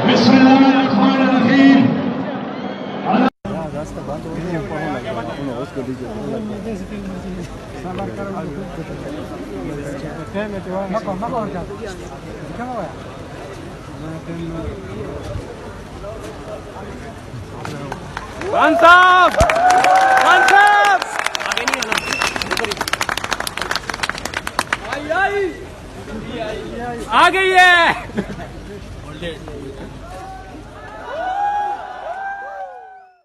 बिस्मिल्लाहिर्रहमानिर्रहीम। रास्ता बंद हो गया उसको दीजिए खान साहब, खान साहब आ गई है।